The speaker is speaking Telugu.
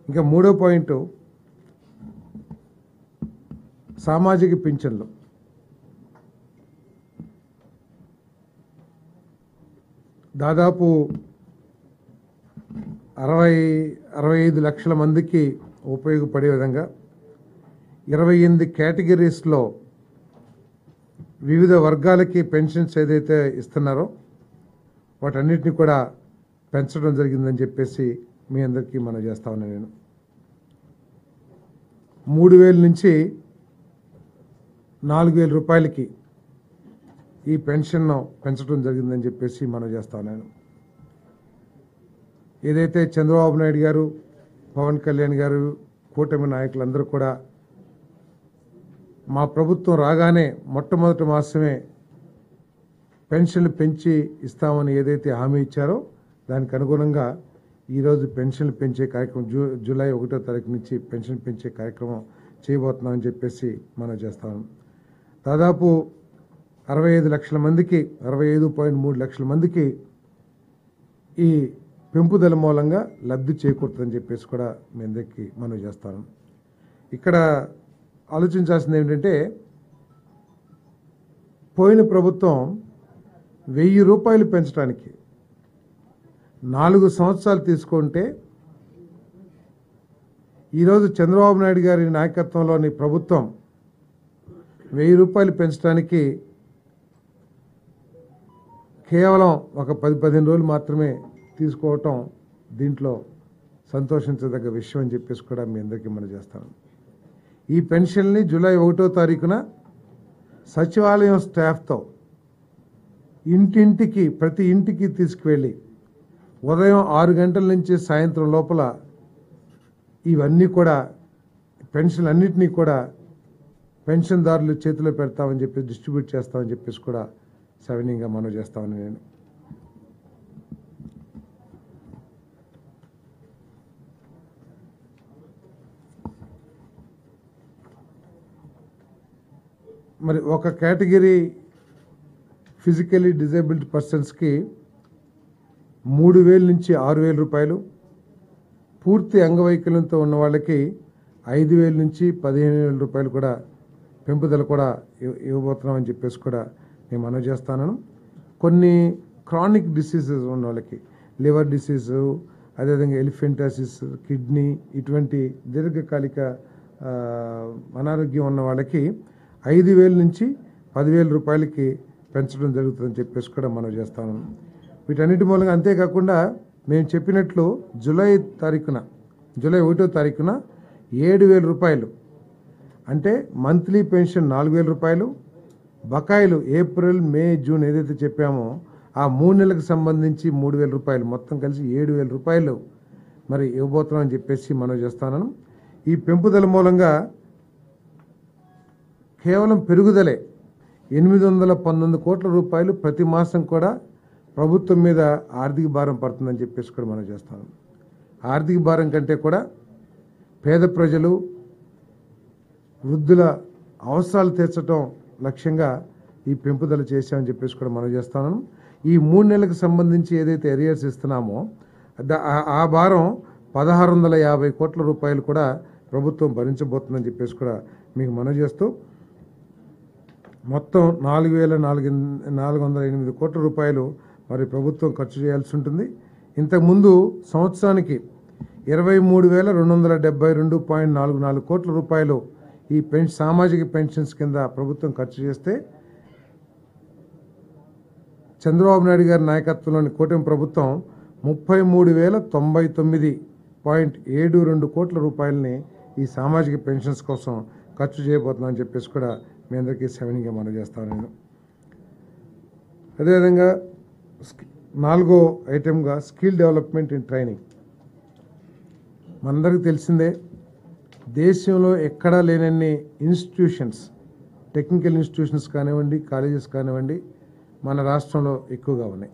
ఇంకా మూడో పాయింట్ సామాజిక పింఛన్లు. దాదాపు 65 లక్షల మందికి ఉపయోగపడే విధంగా 28 కేటగిరీస్లో వివిధ వర్గాలకి పెన్షన్స్ ఏదైతే ఇస్తున్నారో వాటన్నిటిని కూడా పెంచడం జరిగిందని చెప్పేసి మీ అందరికీ మనం చేస్తా ఉన్నాను. నేను 3,000 నుంచి 4,000 రూపాయలకి ఈ పెన్షన్ను పెంచడం జరిగిందని చెప్పేసి మనం చేస్తా ఉన్నాను. ఏదైతే చంద్రబాబు నాయుడు గారు, పవన్ కళ్యాణ్ గారు, కూటమి నాయకులందరూ కూడా మా ప్రభుత్వం రాగానే మొట్టమొదటి మాసమే పెన్షన్లు పెంచి ఇస్తామని ఏదైతే హామీ ఇచ్చారో దానికి అనుగుణంగా ఈరోజు పెన్షన్లు పెంచే కార్యక్రమం జూలై 1వ తారీఖు నుంచి పెన్షన్ పెంచే కార్యక్రమం చేయబోతున్నామని చెప్పేసి మనం చేస్తాము. దాదాపు 65 లక్షల మందికి 65.3 లక్షల మందికి ఈ పెంపుదల మూలంగా లబ్ధి చేకూరుతుందని చెప్పేసి కూడా మీ అందరికీ మనం చేస్తాను. ఇక్కడ ఆలోచించాల్సింది ఏంటంటే పోయిన ప్రభుత్వం 1,000 రూపాయలు పెంచడానికి 4 సంవత్సరాలు తీసుకుంటే ఈరోజు చంద్రబాబు నాయుడు గారి నాయకత్వంలోని ప్రభుత్వం 1,000 రూపాయలు పెంచడానికి కేవలం ఒక 10-15 రోజులు మాత్రమే తీసుకోవటం దీంట్లో సంతోషించదగ్గ విషయం అని చెప్పేసి కూడా మీ అందరికీ మనం చేస్తాను. ఈ పెన్షన్ని జూలై 1వ తారీఖున సచివాలయం స్టాఫ్తో ఇంటింటికి ప్రతి ఇంటికి తీసుకువెళ్ళి ఉదయం 6 గంటల నుంచి సాయంత్రం లోపల ఇవన్నీ కూడా పెన్షన్ అన్నింటినీ కూడా పెన్షన్దారులు చేతిలో పెడతామని చెప్పి డిస్ట్రిబ్యూట్ చేస్తామని చెప్పేసి కూడా సవినీయంగా మనం చేస్తామని నేను మరి ఒక కేటగిరీ ఫిజికలీ డిజేబుల్డ్ పర్సన్స్కి 3,000 నుంచి 6,000 రూపాయలు, పూర్తి అంగవైకల్యంతో ఉన్న వాళ్ళకి 5,000 నుంచి 15,000 రూపాయలు కూడా పెంపుదల కూడా ఇవ్వబోతున్నామని చెప్పేసి కూడా నేను మనవి చేస్తాను. కొన్ని క్రానిక్ డిసీజెస్ ఉన్న వాళ్ళకి లివర్ డిసీజు, అదేవిధంగా ఎలిఫెంటాసిస్, కిడ్నీ ఇటువంటి దీర్ఘకాలిక అనారోగ్యం ఉన్న వాళ్ళకి 5,000 నుంచి 10,000 రూపాయలకి పెంచడం జరుగుతుందని చెప్పేసి కూడా మనం చేస్తాను. వీటన్నిటి మూలంగా అంతేకాకుండా మేము చెప్పినట్లు జూలై 1వ తారీఖున 7,000 రూపాయలు అంటే మంత్లీ పెన్షన్ 4,000 రూపాయలు, బకాయిలు ఏప్రిల్, మే, జూన్ ఏదైతే చెప్పామో ఆ 3 నెలలకు సంబంధించి 3,000 రూపాయలు మొత్తం కలిసి 7,000 రూపాయలు మరి ఇవ్వబోతున్నామని చెప్పేసి మనం చేస్తాను. ఈ పెంపుదల మూలంగా కేవలం పెరుగుదలే 819 కోట్ల రూపాయలు ప్రతి మాసం కూడా ప్రభుత్వం మీద ఆర్థిక భారం పడుతుందని చెప్పేసి కూడా మనం చేస్తాం. ఆర్థిక భారం కంటే కూడా పేద ప్రజలు, వృద్ధుల అవసరాలు తీర్చడం లక్ష్యంగా ఈ పెంపుదల చేశామని చెప్పేసి కూడా మనం చేస్తాను. ఈ 3 నెలలకు సంబంధించి ఏదైతే ఎరియర్స్ ఇస్తున్నామో ఆ భారం 1,650 కోట్ల రూపాయలు కూడా ప్రభుత్వం భరించబోతుందని చెప్పేసి కూడా మీకు మనవి చేస్తూ మొత్తం 4,408 కోట్ల రూపాయలు మరి ప్రభుత్వం ఖర్చు చేయాల్సి ఉంటుంది. ఇంతకుముందు సంవత్సరానికి 23,272.44 కోట్ల రూపాయలు ఈ సామాజిక పెన్షన్స్ కింద ప్రభుత్వం ఖర్చు చేస్తే చంద్రబాబు నాయుడు గారి నాయకత్వంలోని కూటమి ప్రభుత్వం 33,099.72 కోట్ల రూపాయలని ఈ సామాజిక పెన్షన్స్ కోసం ఖర్చు చేయబోతున్నామని చెప్పేసి కూడా మీ అందరికీ సవినీయంగా మనం చేస్తాను. నేను అదేవిధంగా 4వ ఐటెంగా స్కిల్ డెవలప్మెంట్ అండ్ ట్రైనింగ్. మనందరికీ తెలిసిందే దేశంలో ఎక్కడా లేనన్ని ఇన్స్టిట్యూషన్స్, టెక్నికల్ ఇన్స్టిట్యూషన్స్ కానివ్వండి, కాలేజెస్ కానివ్వండి మన రాష్ట్రంలో ఎక్కువగా ఉన్నాయి.